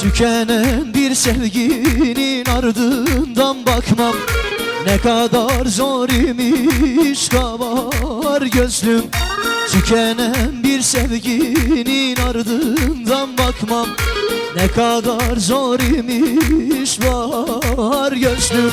Tükenen bir sevginin ardından bakmam. Ne kadar zor imiş kabar gözlüm. Tükenen bir sevginin ardından bakmam. Ne kadar zor imiş bahar gözlüm.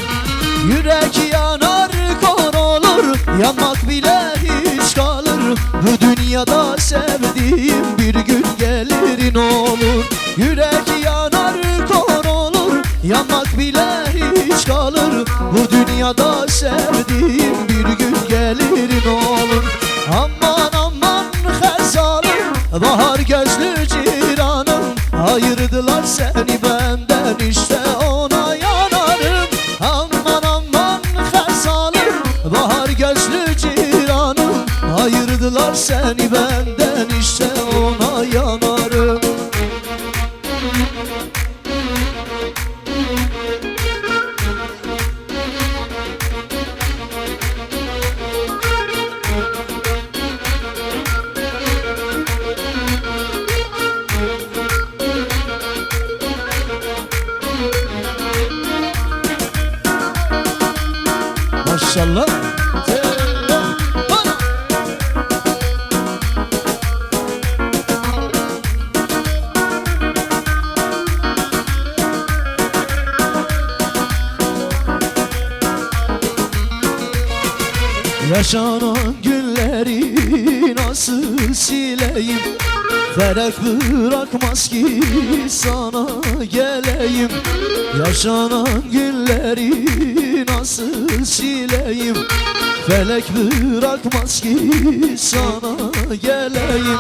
Yürek yanar kor olur, yanmak bile hiç kalır. Bu dünyada sevdiğim bir gün gelir ne olur. Yürek yanar kor olur, yanmak bile hiç kalır. Bu dünyada sevdiğim bir gün gelir ne olur. Aman aman Hazalım, bahar gözlü ciranım, ayırdılar seni benden, işte ona yanarım. Aman aman Hazalım, bahar gözlü ciranım, ayırdılar seni benden, işte ona yanarım. Maşallah. Yaşanan günleri nasıl sileyim? Felek bırakmaz ki sana geleyim. Yaşanan günleri nasıl sileyim? Felek bırakmaz ki sana geleyim.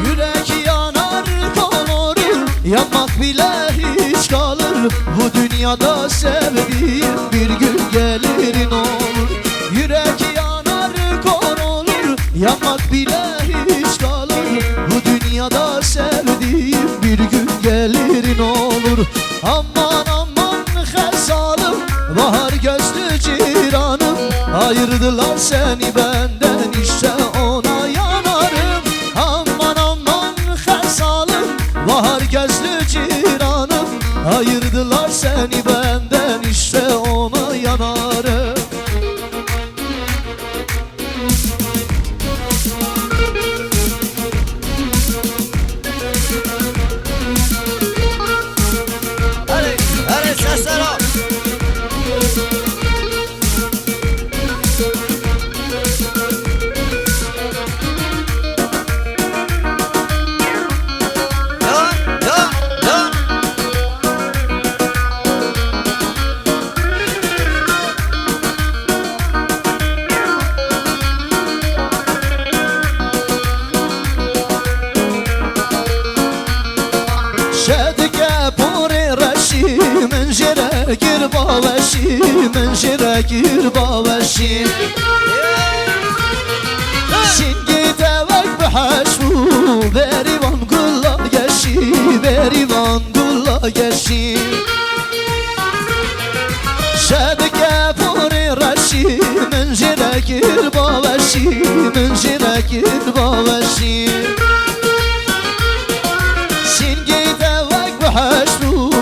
Yürek yanar kalır, yanmak bile hiç kalır. Bu dünyada sevdiğim bir gün gelir ne olur. Yürek yanar kor olur, yanmak bile hiç kalır. Bu dünyada sevdiğim bir gün gelir ne olur. Aman aman Hazalım, bahar gözlü ciranım, ayırdılar seni benden, işte ona yanarım. Aman aman Hazalım, bahar gözlü ciranım, ayırdılar seni benden, işte ona yanarım. من جراكر باوشي من جراكر باوشي سنجيتك بحشو بريوان قلا يشي بريوان قلا يشي شادك بوري رشي من جراكر باوشي من جراكر باوشي سنجيتك بحشو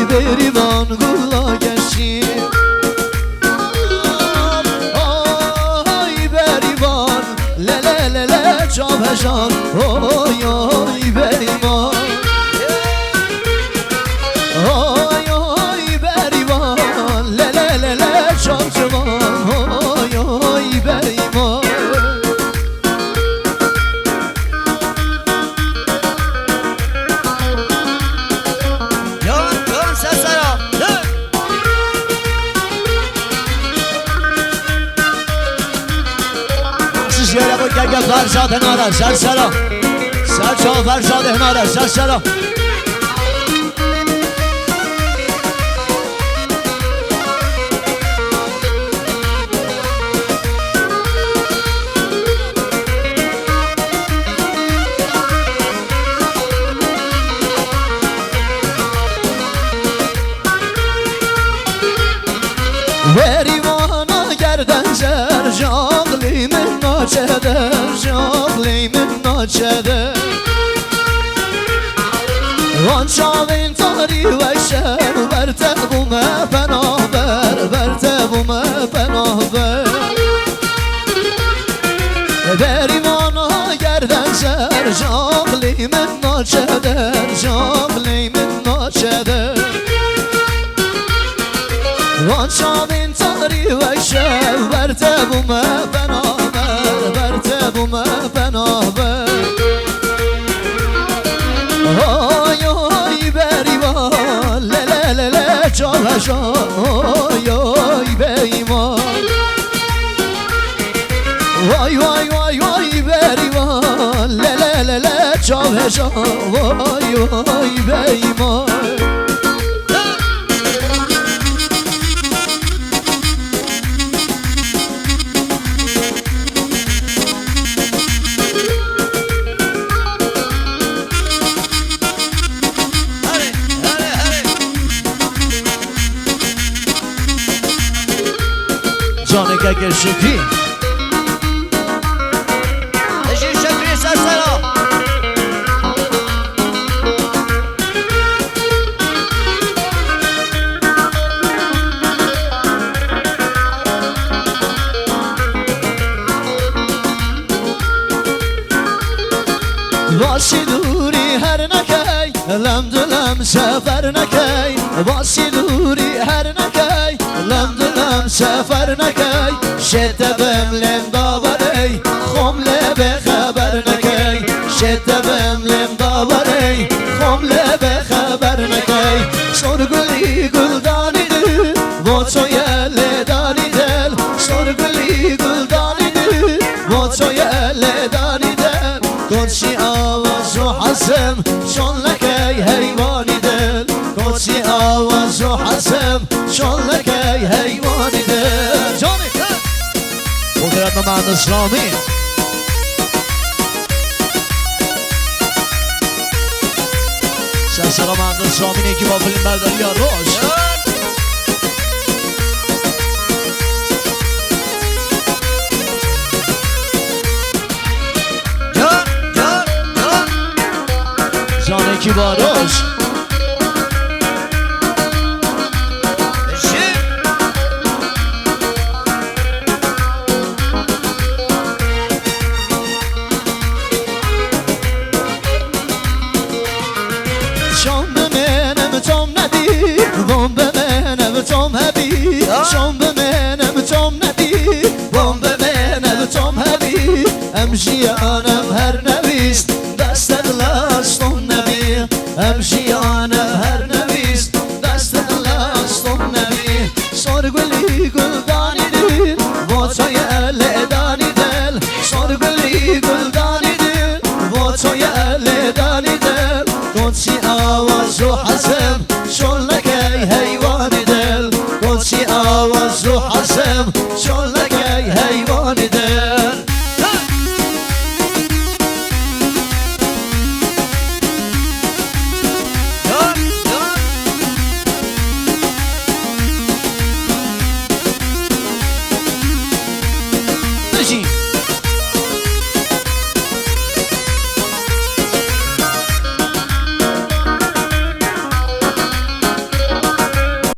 berivan gulla geçi. Ay berivan le le le le çabejan. Oy oy berivan. Oy oy berivan le le le le çabejan. Oy oy berivan. Gel Ferşad Hınara, sersera Serço Ferşad Hınara, sersera Verivana gerden sercağlimin naçeder, cağlimin naçeder وان شاوین تاری و شر برتبوم پناهبر برتبوم پناهبر بریمانا گردن سر جاغلی من ناچدر جاغلی من ناچدر وان شاوین تاری و شر برتبوم پناهبر برتبوم پناهبر آی آی بریمان ل ل ل جاوشا آی آی بریمان وای وای وای وای بریمان ل ل ل ل جاوشا وای وای بریمان جان گگر شکری اجی شکری سرسرا باسی دوری هر نکی لم دلم سفر نکی باسی دوری هر نکی لم دلم سفر نکی شتبم لم باوری خم لب خبر نکی شتبم لم باوری خم لب خبر نکی سرگلی گلدانی دل و تو یل دانی دل سرگلی گلدانی دل و تو یل دانی دل کنچی آواز و حسم شون لکی حیوانی دل کنچی آواز و حسم شون لکی حیوانی دل جانی بخیرت نمان اسلامی سلام مهند اسلامی نیکی با فیلم برداری روش جان کی باروش شام بمنم توم ندی بوم بمنم توم هبی شام بمنم توم ندی بوم بمنم توم هبی امشی آنم هر نویست دست اغلاستون نبی امشی